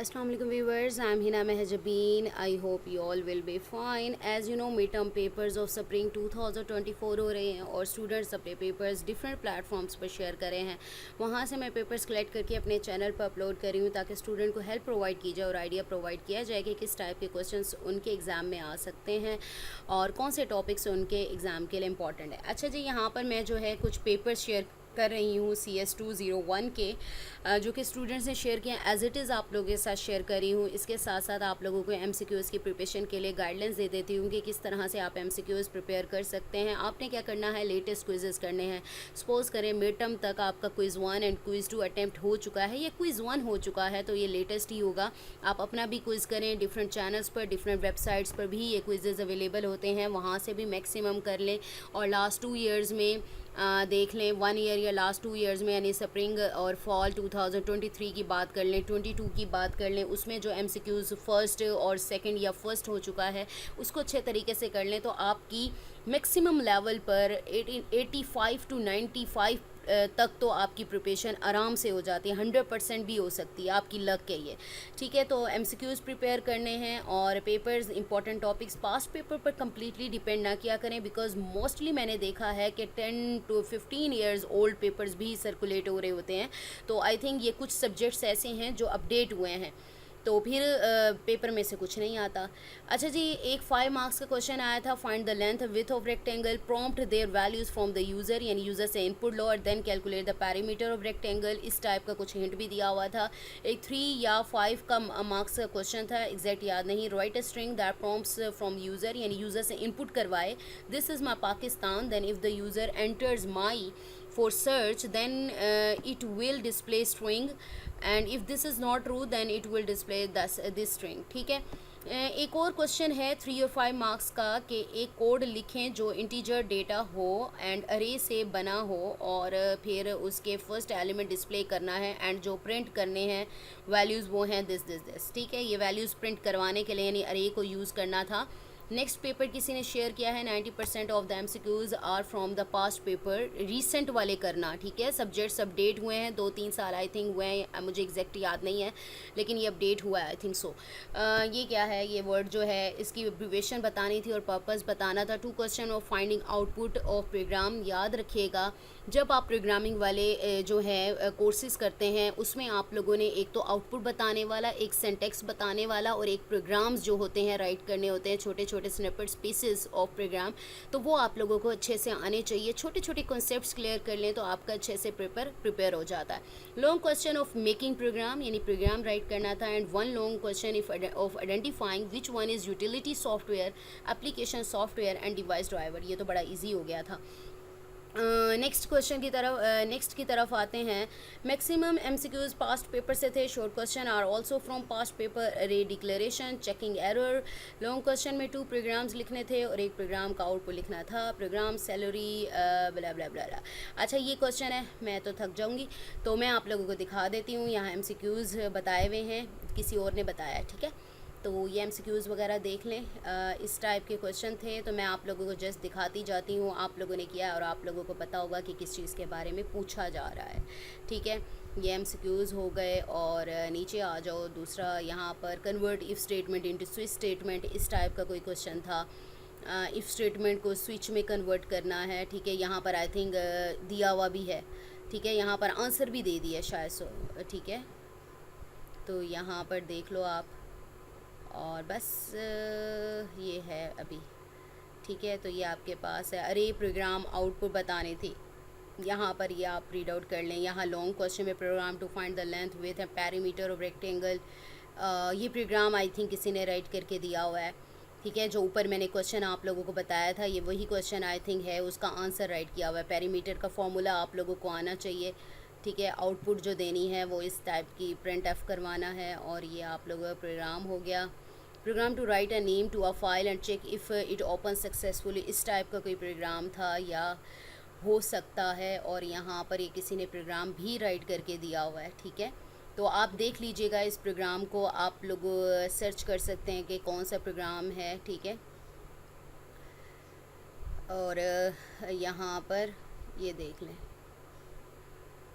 Assalamu alaikum viewers, I'm Hina Mehjabeen. I hope you all will be fine. As you know, midterm papers of spring 2024 हो रहे हैं और students अपने papers different platforms पर share कर रहे हैं। वहाँ से मैं पेपर्स कलेक्ट करके अपने चैनल पर अपलोड कर रही हूँ ताकि स्टूडेंट को हेल्प प्रोवाइड की जाए और आइडिया प्रोवाइड किया जाए कि किस टाइप के क्वेश्चंस उनके एग्ज़ाम में आ सकते हैं और कौन से टॉपिक्स उनके एग्ज़ाम के लिए इंपॉर्टेंट है। अच्छा जी, यहाँ पर मैं जो है कुछ पेपर्स शेयर कर रही हूँ CS201 के जो कि स्टूडेंट्स ने शेयर किए एज इट इज़ आप लोगों के साथ शेयर कर रही हूँ। इसके साथ साथ आप लोगों को MCQs की प्रिपरेशन के लिए गाइडलाइंस दे देती हूँ कि किस तरह से आप MCQs प्रिपेयर कर सकते हैं। आपने क्या करना है, लेटेस्ट क्विजेस करने हैं। सपोज़ करें मिड टर्म तक आपका क्विज़ 1 एंड क्विज़ 2 अटैम्प्ट हो चुका है या क्विज़ 1 हो चुका है तो ये लेटेस्ट ही होगा। आप अपना भी क्विज़ करें, डिफरेंट चैनल्स पर, डिफरेंट वेबसाइट्स पर भी ये क्विजेज़ अवेलेबल होते हैं, वहाँ से भी मैक्सिमम कर लें। और लास्ट 2 ईयर्स में देख लें, 1 ईयर या लास्ट 2 ईयर्स में यानी स्प्रिंग और फॉल 2023 की बात कर लें, 22 की बात कर लें, उसमें जो MCQs फर्स्ट और सेकंड या फर्स्ट हो चुका है उसको अच्छे तरीके से कर लें तो आपकी मैक्सिमम लेवल पर 85 to 95 तक तो आपकी प्रिपरेशन आराम से हो जाती है। 100% भी हो सकती है, आपकी लक है ये। ठीक है, तो MCQs प्रिपेयर करने हैं और papers, important topics past paper पर कम्प्लीटली डिपेंड ना किया करें बिकॉज मोस्टली मैंने देखा है कि 10 to 15 ईयर्स ओल्ड पेपर्स भी सर्कुलेट हो रहे होते हैं। तो आई थिंक ये कुछ सब्जेक्ट्स ऐसे हैं जो अपडेट हुए हैं तो फिर पेपर में से कुछ नहीं आता। अच्छा जी, एक 5 मार्क्स का क्वेश्चन आया था, find the length with of rectangle, prompt their values from the user, यानी यूज़र से इनपुट लो और then calculate the perimeter of rectangle. इस टाइप का कुछ हिंट भी दिया हुआ था। एक 3 या 5 का मार्क्स का क्वेश्चन था, एग्जैक्ट याद नहीं। Write a string that prompts from user, यानी यूज़र से इनपुट करवाए, this is my Pakistan, then if the user enters my for search then it will display string and if this is not true then it will display this string। ठीक है, एक और question है 3 और 5 marks का कि एक कोड लिखें जो इंटीजर डेटा हो एंड अरे से बना हो और फिर उसके फर्स्ट एलिमेंट डिस्प्ले करना है एंड जो प्रिंट करने हैं वैल्यूज़ वो हैं दिस। ठीक है, ये वैल्यूज़ प्रिंट करवाने के लिए यानी अरे को यूज़ करना था। नेक्स्ट पेपर किसी ने शेयर किया है 90% of the MCQs are from the past paper, recent वाले करना। ठीक है, सब्जेक्ट्स अपडेट हुए हैं, 2-3 साल आई थिंक हुए हैं, मुझे एग्जैक्ट याद नहीं है लेकिन ये अपडेट हुआ है आई थिंक सो। ये क्या है, ये वर्ड जो है इसकी एब्रिविएशन बतानी थी और पर्पस बताना था। 2 question of finding output of program. याद रखिएगा जब आप प्रोग्रामिंग वाले जो है कोर्सेज करते हैं उसमें आप लोगों ने एक तो आउटपुट बताने वाला, एक सिंटैक्स बताने वाला और एक प्रोग्राम्स जो होते हैं राइट करने होते हैं, छोटे छोटे स्निपेट्स पीसेस ऑफ प्रोग्राम, तो वो आप लोगों को अच्छे से आने चाहिए। छोटे छोटे कॉन्सेप्ट्स क्लियर कर लें तो आपका अच्छे से पेपर प्रिपेयर हो जाता है। Long question of making program, यानी प्रोग्राम राइट करना था and 1 long question of identifying which one is utility software, application software and device driver. ये तो बड़ा ईजी हो गया था। नेक्स्ट क्वेश्चन की तरफ नेक्स्ट की तरफ आते हैं। मैक्सिमम MCQs पास्ट पेपर से थे। Short question are also from past paper, array declaration, checking error. Long question में 2 प्रोग्राम्स लिखने थे और एक प्रोग्राम का आउटपुट लिखना था, प्रोग्राम सैलरी ब्ला ब्ला ब्ला। अच्छा, ये क्वेश्चन है, मैं तो थक जाऊंगी तो मैं आप लोगों को दिखा देती हूँ। यहाँ MCQs बताए हुए हैं, किसी और ने बताया है। ठीक है, तो ये MCQs वगैरह देख लें। इस टाइप के क्वेश्चन थे तो मैं आप लोगों को जस्ट दिखाती जाती हूँ, आप लोगों ने किया और आप लोगों को पता होगा कि किस चीज़ के बारे में पूछा जा रहा है। ठीक है, ये MCQs हो गए और नीचे आ जाओ। दूसरा यहाँ पर convert if statement into switch statement, इस टाइप का कोई क्वेश्चन था। इफ़ स्टेटमेंट को स्विच में कन्वर्ट करना है। ठीक है, यहाँ पर आई थिंक दिया हुआ भी है। ठीक है, यहाँ पर आंसर भी दे दिया शायद सो। ठीक है, तो यहाँ पर देख लो आप और बस ये है अभी। ठीक है, तो ये आपके पास है। अरे प्रोग्राम आउटपुट बताने थे, यहाँ पर ये आप रीड आउट कर लें। यहाँ लॉन्ग क्वेश्चन में program to find the length with a perimeter of rectangle, ये प्रोग्राम आई थिंक किसी ने राइट करके दिया हुआ है। ठीक है, जो ऊपर मैंने क्वेश्चन आप लोगों को बताया था ये वही क्वेश्चन आई थिंक है, उसका आंसर राइट किया हुआ है। पैरीमीटर का फॉर्मूला आप लोगों को आना चाहिए। ठीक है, आउटपुट जो देनी है वो इस टाइप की प्रिंट एफ करवाना है और ये आप लोगों का प्रोग्राम हो गया। Program to write a name to a file and check if it open successfully, इस टाइप का कोई प्रोग्राम था या हो सकता है। और यहाँ पर ये किसी ने प्रोग्राम भी राइट करके दिया हुआ है। ठीक है, तो आप देख लीजिएगा इस प्रोग्राम को, आप लोग सर्च कर सकते हैं कि कौन सा प्रोग्राम है। ठीक है, और यहाँ पर ये देख लें,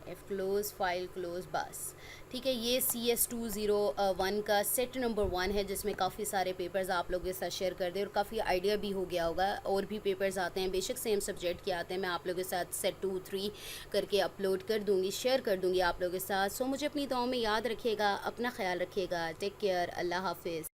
एफ क्लोज, फाइल क्लोज, बस ठीक है। ये CS201 का सेट नंबर 1 है, जिसमें काफ़ी सारे पेपर्स आप लोगों के साथ शेयर कर दे और काफ़ी आइडिया भी हो गया होगा। और भी पेपर्स आते हैं, बेशक सेम सब्जेक्ट के आते हैं, मैं आप लोगों के साथ सेट 2, 3 करके अपलोड कर दूँगी, शेयर कर दूँगी आप लोगों के साथ। सो मुझे अपनी दुआओं में याद रखिएगा, अपना ख्याल रखिएगा। टेक केयर, अल्लाह हाफिज़।